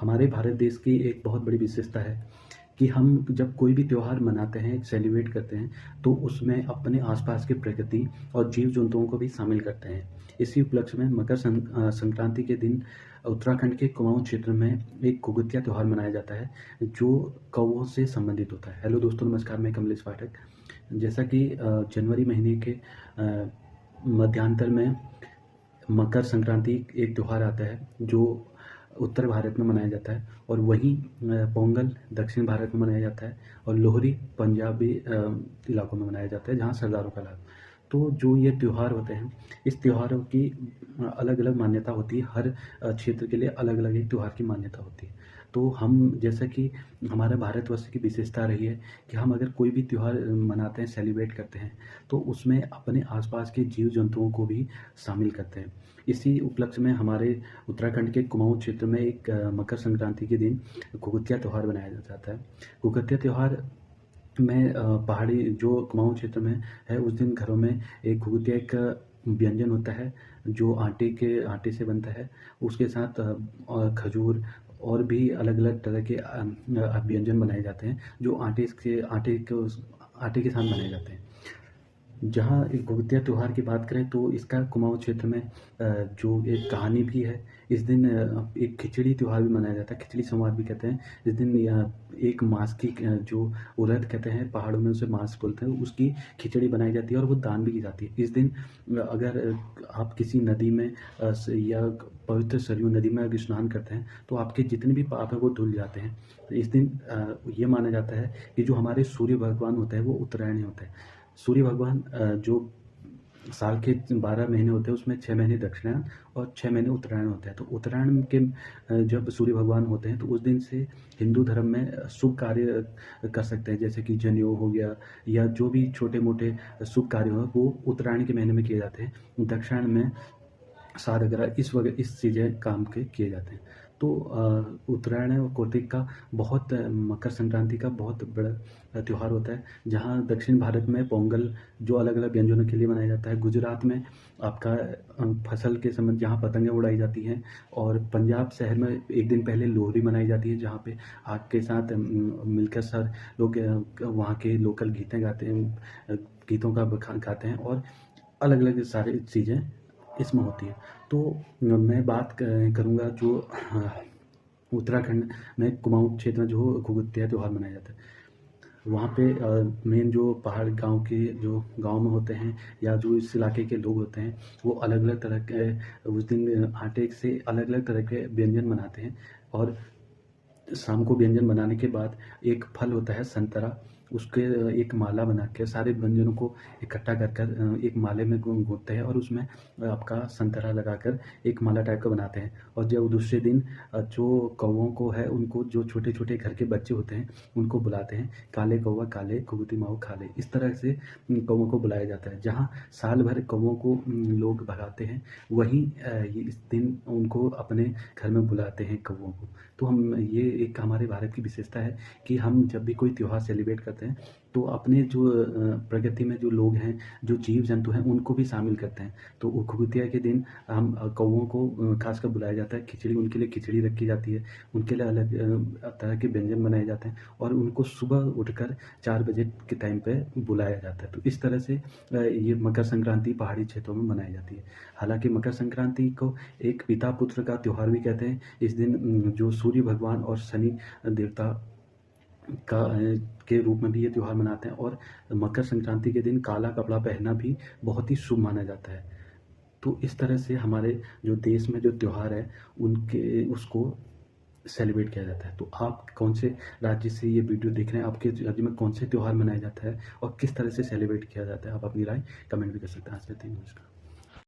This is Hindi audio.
हमारे भारत देश की एक बहुत बड़ी विशेषता है कि हम जब कोई भी त्योहार मनाते हैं, सेलिब्रेट करते हैं, तो उसमें अपने आसपास की प्रकृति और जीव-जंतुओं को भी शामिल करते हैं। इसी उपलक्ष्य में संक्रांति के दिन उत्तराखंड के कुमाऊँ क्षेत्र में एक घुघुतिया त्योहार मनाया जाता है, जो कौवों से संबंधित होता है। हेलो दोस्तों, नमस्कार, मैं कमलेश पाठक। जैसा कि जनवरी महीने के मध्यांतर में मकर संक्रांति एक त्योहार आता है, जो उत्तर भारत में मनाया जाता है, और वहीं पोंगल दक्षिण भारत में मनाया जाता है, और लोहड़ी पंजाबी इलाकों में मनाया जाता है, जहाँ सरदारों का लाभ। तो जो ये त्योहार होते हैं, इस त्योहारों की अलग-अलग मान्यता होती है। हर क्षेत्र के लिए अलग-अलग एक त्योहार की मान्यता होती है। तो हम, जैसा कि हमारा भारतवर्ष की विशेषता रही है कि हम अगर कोई भी त्योहार मनाते हैं, सेलिब्रेट करते हैं, तो उसमें अपने आस-पास के जीव-जंतुओं को भी शामिल करते हैं। इसी उपलक्ष्य में हमारे उत्तराखंड के कुमाऊँ क्षेत्र में एक मकर संक्रांति के दिन घुघुतिया त्योहार मनाया जाता है। घुघुतिया त्योहार में पहाड़ी जो कुमाऊँ क्षेत्र में है, उस दिन घरों में एक घुघुतिया एक व्यंजन होता है, जो आटे से बनता है। उसके साथ खजूर और भी अलग-अलग तरह के व्यंजन बनाए जाते हैं, जो आटे के साथ बनाए जाते हैं। जहाँ एक घुघुतिया त्योहार की बात करें, तो इसका कुमाऊँ क्षेत्र में जो एक कहानी भी है। इस दिन एक खिचड़ी त्योहार भी मनाया जाता है, खिचड़ी संवाद भी कहते हैं। इस दिन एक माँस की जो उड़द कहते हैं, पहाड़ों में उसे माँस बोलते हैं, उसकी खिचड़ी बनाई जाती है और वो दान भी की जाती है। इस दिन अगर आप किसी नदी में या पवित्र सरयू नदी में अगर स्नान करते हैं, तो आपके जितने भी पाप हैं वो धुल जाते हैं। तो इस दिन ये माना जाता है कि जो हमारे सूर्य भगवान होते हैं, वो उत्तरायणी होते हैं। सूर्य भगवान जो साल के 12 महीने होते हैं, उसमें 6 महीने दक्षिणायन और 6 महीने उत्तरायण होते हैं। तो उत्तरायण के जब सूर्य भगवान होते हैं, तो उस दिन से हिंदू धर्म में शुभ कार्य कर सकते हैं, जैसे कि जनेऊ हो गया, या जो भी छोटे-मोटे शुभ कार्य हो, वो उत्तरायण के महीने में किए जाते हैं। दक्षिणायन में साद वगैरह इस चीज़ें काम के किए जाते हैं। तो उत्तरायण और कार्तिक का मकर संक्रांति का बहुत बड़ा त्योहार होता है, जहाँ दक्षिण भारत में पोंगल जो अलग-अलग व्यंजनों के लिए मनाया जाता है। गुजरात में आपका फसल के संबंध जहाँ पतंगें उड़ाई जाती हैं, और पंजाब शहर में एक दिन पहले लोहड़ी मनाई जाती है, जहाँ पे आग के साथ मिलकर सब लोग वहाँ के लोकल गीतें गाते हैं, गीतों का बखान गाते हैं, और अलग-अलग सारी चीज़ें इसमें होती है। तो मैं बात करूँगा जो उत्तराखंड में कुमाऊँ क्षेत्र में जो घुघुतिया त्योहार मनाया जाता है। वहाँ पे मेन जो पहाड़ गाँव के जो गाँव में होते हैं, या जो इस इलाके के लोग होते हैं, वो अलग-अलग तरह के उस दिन आटे से अलग-अलग तरह के व्यंजन बनाते हैं। और शाम को व्यंजन बनाने के बाद एक फल होता है संतरा, उसके एक माला बना के सारे व्यंजनों को इकट्ठा कर कर एक माले में गूँथते हैं, और उसमें आपका संतरा लगाकर एक माला टाइप का बनाते हैं। और जब दूसरे दिन जो कौवों को है, उनको जो छोटे-छोटे घर के बच्चे होते हैं, उनको बुलाते हैं, काले कौवा काले, घुघुती माऊ खा ले। इस तरह से कौवों को बुलाया जाता है। जहाँ साल भर कौवों को लोग भगाते हैं, वहीं ये इस दिन उनको अपने घर में बुलाते हैं कौवों को। तो ये एक हमारे भारत की विशेषता है कि हम जब भी कोई त्योहार सेलिब्रेट करते हैं, तो अपने जो प्रकृति में जो लोग हैं, जो जीव-जंतु हैं, उनको भी शामिल करते हैं। तो वो घुघुतिया के दिन हम कौवों को खासकर बुलाया जाता है, उनके लिए खिचड़ी रखी जाती है, उनके लिए अलग तरह के व्यंजन बनाए जाते हैं, और उनको सुबह उठकर 4 बजे के टाइम पे बुलाया जाता है। तो इस तरह से ये मकर संक्रांति पहाड़ी क्षेत्रों में मनाई जाती है। हालाँकि मकर संक्रांति को एक पिता-पुत्र का त्योहार भी कहते हैं। इस दिन जो सूर्य भगवान और शनि देवता का के रूप में भी ये त्योहार मनाते हैं, और मकर संक्रांति के दिन काला कपड़ा पहनना भी बहुत ही शुभ माना जाता है। तो इस तरह से हमारे जो देश में जो त्योहार है, उनके उसको सेलिब्रेट किया जाता है। तो आप कौन से राज्य से ये वीडियो देख रहे हैं? आपके राज्य में कौन से त्योहार मनाया जाता है और किस तरह से सेलिब्रेट किया जाता है? आप अपनी राय कमेंट भी कर सकते हैं। आज के लिए इतना ही। नमस्कार।